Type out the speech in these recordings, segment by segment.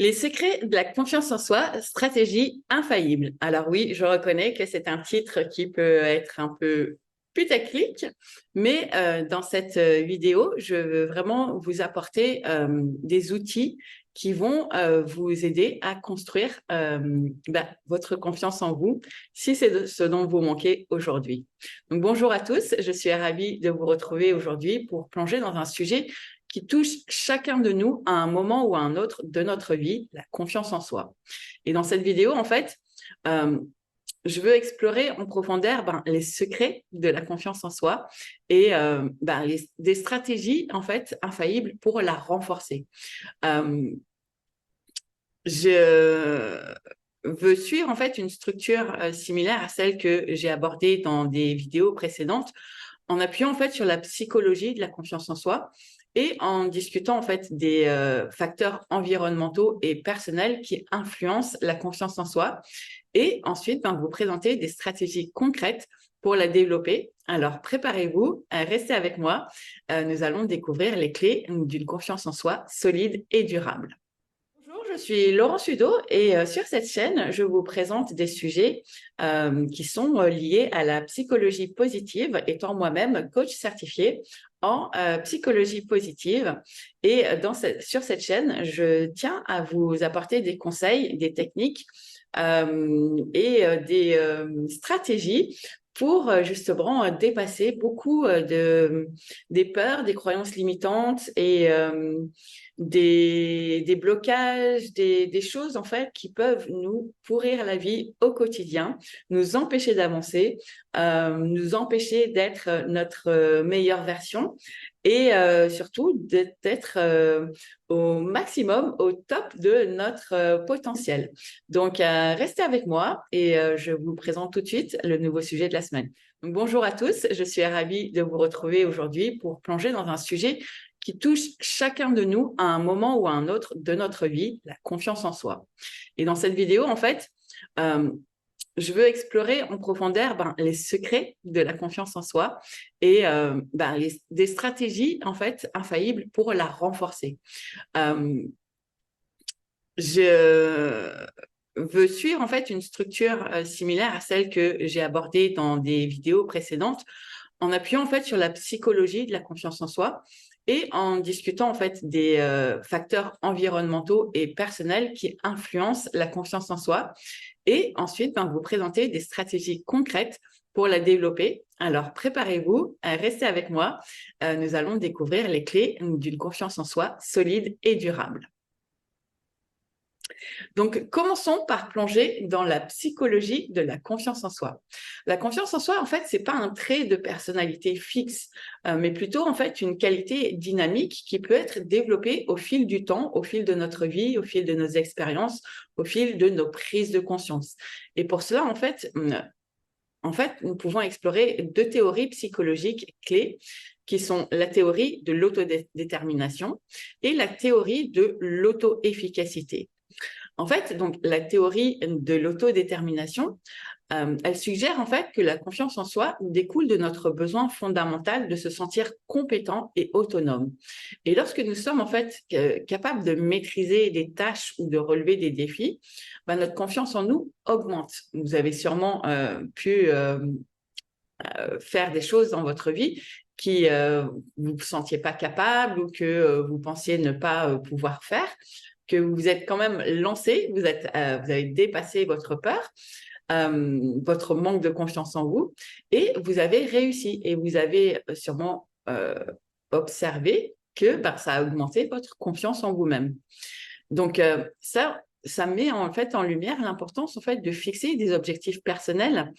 Les secrets de la confiance en soi, stratégie infaillible. Alors oui, je reconnais que c'est un titre qui peut être un peu putaclic, mais dans cette vidéo, je veux vraiment vous apporter des outils qui vont vous aider à construire votre confiance en vous, si c'est ce dont vous manquez aujourd'hui. Donc bonjour à tous, je suis ravie de vous retrouver aujourd'hui pour plonger dans un sujet qui touche chacun de nous à un moment ou à un autre de notre vie, la confiance en soi. Et dans cette vidéo, en fait, euh, je veux explorer en profondeur les secrets de la confiance en soi et des stratégies en fait infaillibles pour la renforcer. Euh, je veux suivre en fait une structure similaire à celle que j'ai abordée dans des vidéos précédentes, en appuyant en fait sur la psychologie de la confiance en soi et en discutant en fait des facteurs environnementaux et personnels qui influencent la confiance en soi. Et ensuite, vous présenter des stratégies concrètes pour la développer. Alors, préparez-vous, restez avec moi. Nous allons découvrir les clés d'une confiance en soi solide et durable. Bonjour, je suis Laurent Sudeau et sur cette chaîne, je vous présente des sujets qui sont liés à la psychologie positive, étant moi-même coach certifié en psychologie positive. Et sur cette chaîne, je tiens à vous apporter des conseils, des techniques et des stratégies pour justement dépasser beaucoup des peurs, des croyances limitantes et des blocages, des choses en fait qui peuvent nous pourrir la vie au quotidien, nous empêcher d'avancer, nous empêcher d'être notre meilleure version et surtout d'être au maximum, au top de notre potentiel. Donc, restez avec moi et je vous présente tout de suite le nouveau sujet de la semaine. Donc, bonjour à tous, je suis ravie de vous retrouver aujourd'hui pour plonger dans un sujet qui touche chacun de nous à un moment ou à un autre de notre vie, la confiance en soi. Et dans cette vidéo, en fait, je veux explorer en profondeur les secrets de la confiance en soi et des stratégies en fait infaillibles pour la renforcer. Je veux suivre en fait une structure similaire à celle que j'ai abordée dans des vidéos précédentes, en appuyant en fait sur la psychologie de la confiance en soi et en discutant en fait des facteurs environnementaux et personnels qui influencent la confiance en soi. Et ensuite, vous présenter des stratégies concrètes pour la développer. Alors, préparez-vous, restez avec moi. Nous allons découvrir les clés d'une confiance en soi solide et durable. Donc, commençons par plonger dans la psychologie de la confiance en soi. La confiance en soi, en fait, c'est pas un trait de personnalité fixe, mais plutôt, en fait, une qualité dynamique qui peut être développée au fil du temps, au fil de notre vie, au fil de nos expériences, au fil de nos prises de conscience. Et pour cela, en fait, nous pouvons explorer deux théories psychologiques clés qui sont la théorie de l'autodétermination et la théorie de l'auto-efficacité. En fait, donc, la théorie de l'autodétermination, elle suggère en fait que la confiance en soi découle de notre besoin fondamental de se sentir compétent et autonome. Et lorsque nous sommes en fait capables de maîtriser des tâches ou de relever des défis, notre confiance en nous augmente. Vous avez sûrement pu faire des choses dans votre vie qui vous ne sentiez pas capable ou que vous pensiez ne pas pouvoir faire, que vous êtes quand même lancé, vous avez dépassé votre peur, votre manque de confiance en vous et vous avez réussi. Et vous avez sûrement observé que ça a augmenté votre confiance en vous-même. Donc, ça met en fait en lumière l'importance en fait de fixer des objectifs personnels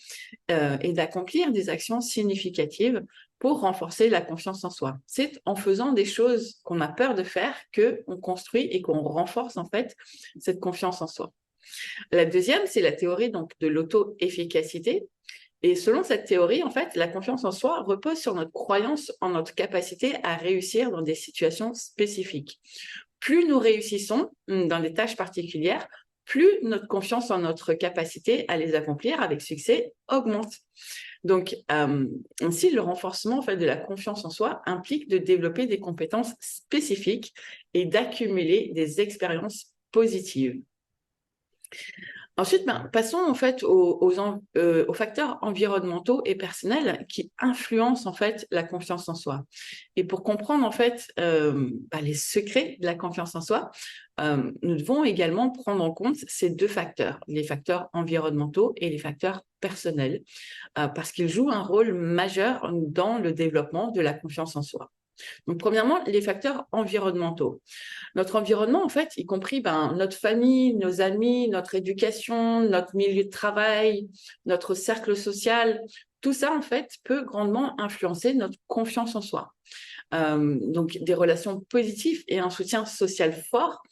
et d'accomplir des actions significatives pour renforcer la confiance en soi. C'est en faisant des choses qu'on a peur de faire qu'on construit et qu'on renforce en fait cette confiance en soi. La deuxième, c'est la théorie donc de l'auto-efficacité. Et selon cette théorie, en fait, la confiance en soi repose sur notre croyance en notre capacité à réussir dans des situations spécifiques. Plus nous réussissons dans des tâches particulières, plus notre confiance en notre capacité à les accomplir avec succès augmente. Donc, ainsi, le renforcement en fait, de la confiance en soi implique de développer des compétences spécifiques et d'accumuler des expériences positive. Ensuite, passons en fait aux facteurs environnementaux et personnels qui influencent en fait la confiance en soi. Et pour comprendre en fait les secrets de la confiance en soi, nous devons également prendre en compte ces deux facteurs, les facteurs environnementaux et les facteurs personnels, parce qu'ils jouent un rôle majeur dans le développement de la confiance en soi. Donc, premièrement, les facteurs environnementaux. Notre environnement, en fait, y compris notre famille, nos amis, notre éducation, notre milieu de travail, notre cercle social, tout ça, en fait, peut grandement influencer notre confiance en soi. Donc, des relations positives et un soutien social fort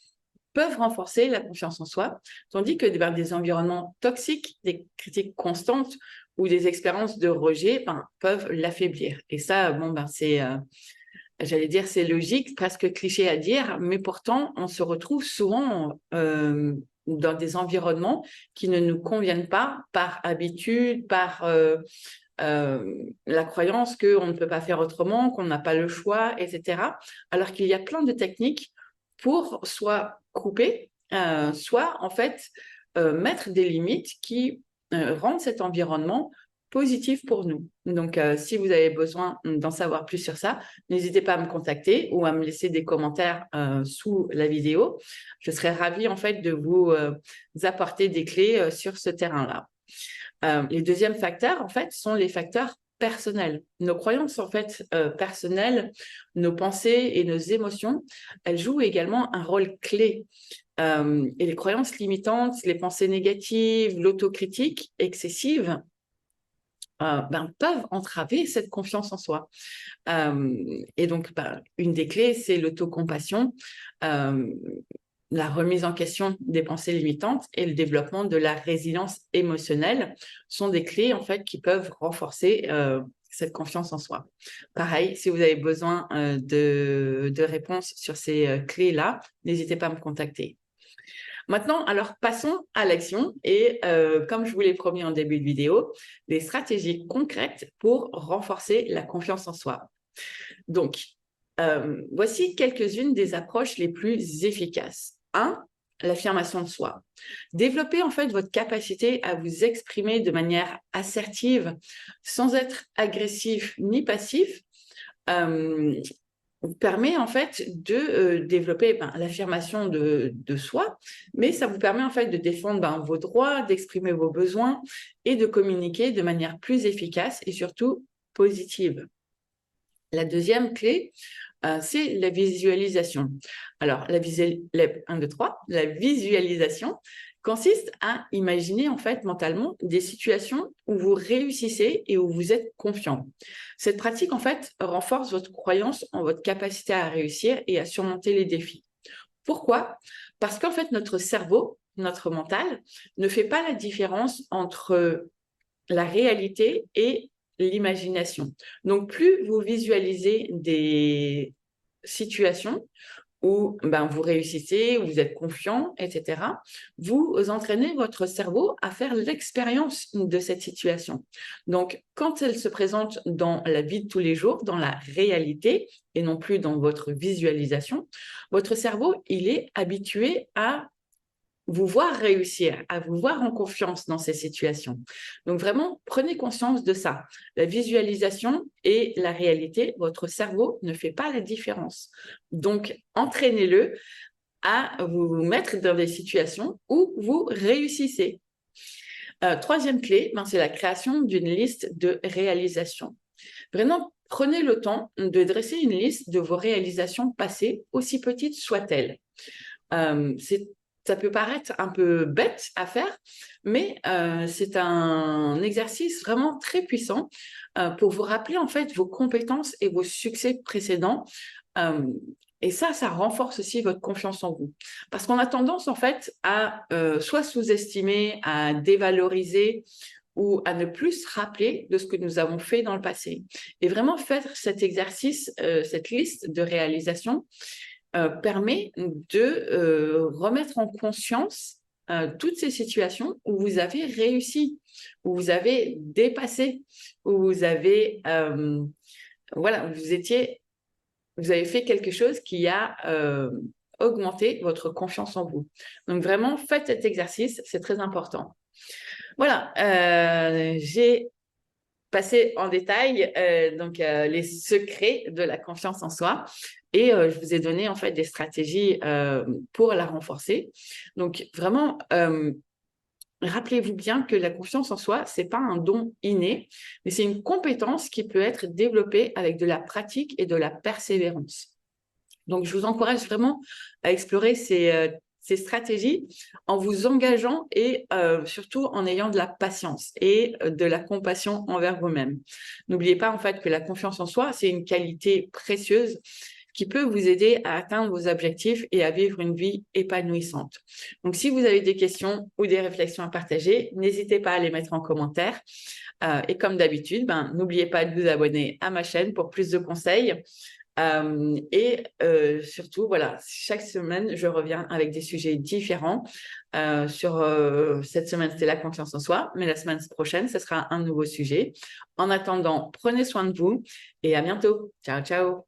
peuvent renforcer la confiance en soi, tandis que des environnements toxiques, des critiques constantes ou des expériences de rejet peuvent l'affaiblir. Et ça, j'allais dire, c'est logique, presque cliché à dire, mais pourtant, on se retrouve souvent dans des environnements qui ne nous conviennent pas par habitude, par la croyance qu'on ne peut pas faire autrement, qu'on n'a pas le choix, etc. Alors qu'il y a plein de techniques pour soit couper, soit en fait mettre des limites qui rendent cet environnement positif pour nous. Donc, si vous avez besoin d'en savoir plus sur ça, n'hésitez pas à me contacter ou à me laisser des commentaires sous la vidéo. Je serais ravie en fait de vous apporter des clés sur ce terrain-là. Les deuxièmes facteurs, en fait, sont les facteurs personnels. Nos croyances, en fait, personnelles, nos pensées et nos émotions, elles jouent également un rôle clé. Et les croyances limitantes, les pensées négatives, l'autocritique excessive, peuvent entraver cette confiance en soi. Et donc, une des clés, c'est l'autocompassion, la remise en question des pensées limitantes et le développement de la résilience émotionnelle sont des clés en fait qui peuvent renforcer cette confiance en soi. Pareil, si vous avez besoin de réponses sur ces clés-là, n'hésitez pas à me contacter. Maintenant, alors passons à l'action et comme je vous l'ai promis en début de vidéo, des stratégies concrètes pour renforcer la confiance en soi. Donc, voici quelques-unes des approches les plus efficaces. 1. L'affirmation de soi. Développez en fait votre capacité à vous exprimer de manière assertive sans être agressif ni passif. Permet en fait de développer l'affirmation de soi, mais ça vous permet en fait de défendre vos droits, d'exprimer vos besoins et de communiquer de manière plus efficace et surtout positive. La deuxième clé, c'est la visualisation. Alors, la visualisation consiste à imaginer en fait mentalement des situations où vous réussissez et où vous êtes confiant. Cette pratique en fait renforce votre croyance en votre capacité à réussir et à surmonter les défis. Pourquoi? Parce qu'en fait notre cerveau, notre mental, ne fait pas la différence entre la réalité et l'imagination. Donc plus vous visualisez des situations où vous réussissez, où vous êtes confiant, etc., vous entraînez votre cerveau à faire l'expérience de cette situation. Donc, quand elle se présente dans la vie de tous les jours, dans la réalité, et non plus dans votre visualisation, votre cerveau, il est habitué à vous voir réussir, à vous voir en confiance dans ces situations. Donc vraiment, prenez conscience de ça. La visualisation et la réalité, votre cerveau ne fait pas la différence. Donc, entraînez-le à vous mettre dans des situations où vous réussissez. Troisième clé, c'est la création d'une liste de réalisations. Vraiment, prenez le temps de dresser une liste de vos réalisations passées, aussi petites soient-elles. Ça peut paraître un peu bête à faire, mais c'est un exercice vraiment très puissant pour vous rappeler en fait vos compétences et vos succès précédents. Et ça renforce aussi votre confiance en vous. Parce qu'on a tendance en fait à soit sous-estimer, à dévaloriser ou à ne plus se rappeler de ce que nous avons fait dans le passé. Et vraiment faire cet exercice, cette liste de réalisations, permet de remettre en conscience toutes ces situations où vous avez réussi, où vous avez dépassé, où vous avez, vous avez fait quelque chose qui a augmenter votre confiance en vous. Donc vraiment, faites cet exercice, c'est très important. Voilà, j'ai passé en détail les secrets de la confiance en soi et je vous ai donné en fait des stratégies pour la renforcer. Donc vraiment, rappelez-vous bien que la confiance en soi, c'est pas un don inné, mais c'est une compétence qui peut être développée avec de la pratique et de la persévérance. Donc, je vous encourage vraiment à explorer ces stratégies en vous engageant et surtout en ayant de la patience et de la compassion envers vous-même. N'oubliez pas en fait que la confiance en soi, c'est une qualité précieuse qui peut vous aider à atteindre vos objectifs et à vivre une vie épanouissante. Donc, si vous avez des questions ou des réflexions à partager, n'hésitez pas à les mettre en commentaire. Et comme d'habitude, n'oubliez pas de vous abonner à ma chaîne pour plus de conseils. Surtout, voilà, chaque semaine, je reviens avec des sujets différents. Cette semaine, c'était la confiance en soi, mais la semaine prochaine, ce sera un nouveau sujet. En attendant, prenez soin de vous et à bientôt. Ciao, ciao.